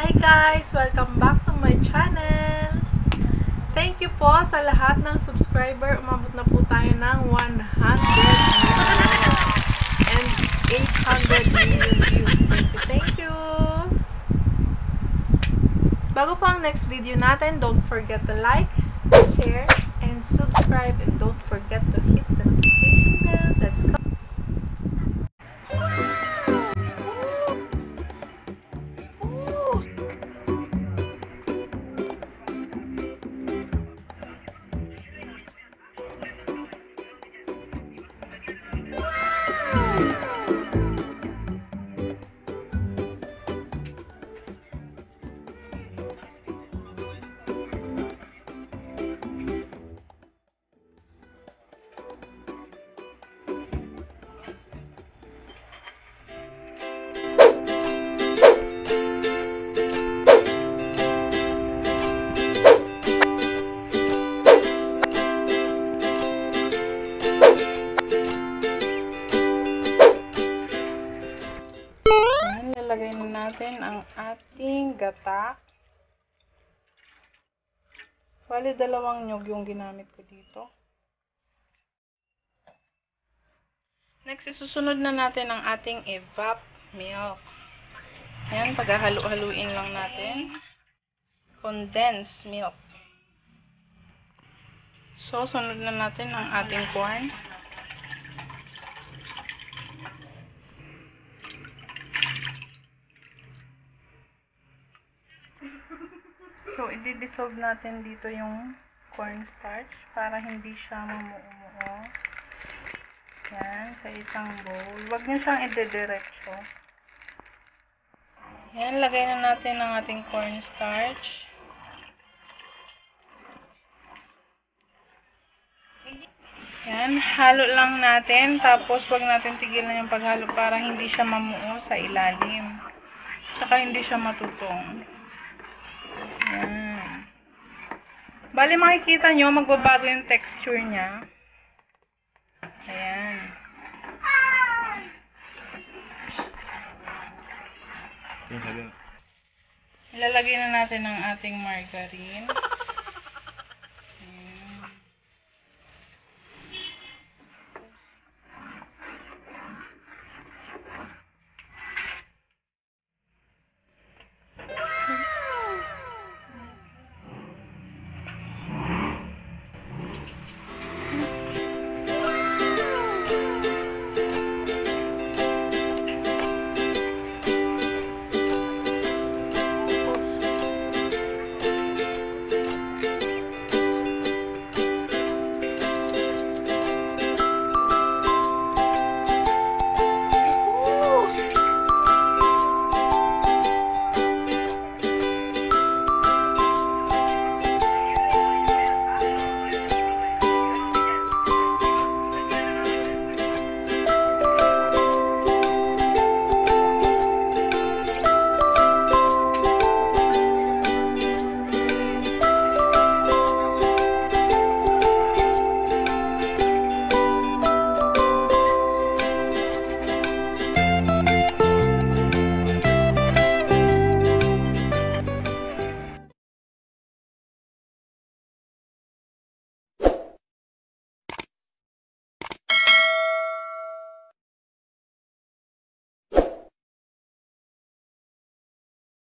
Hi guys! Welcome back to my channel! Thank you po sa lahat ng subscriber. Umabot na po tayo ng 100 million and 800 million views. Thank you! Bago po ang next video natin, don't forget to like, share, and subscribe. And don't forget to hit the notification bell. Let's go! Lalagay na natin ang ating gata. Bali, 2 nyug yung ginamit ko dito. Next, isusunod na natin ang ating evap milk. Ayan, paghahalo-haluin lang natin. Condensed milk. So, sunod na natin ang ating corn. So, i-dissolve natin dito yung cornstarch para hindi siya mamuo-muo. Yan, sa isang bowl. Huwag nyo siyang ide-diretso. Yan, lagay na natin ang ating cornstarch. Yan, halo lang natin. Tapos, huwag natin tigilan yung paghalo para hindi siya mamuo sa ilalim. Saka hindi siya matutong. Yan. Bali, makikita nyo, magbabago yung texture niya. Ayan. Ilalagay na natin ang ating margarine.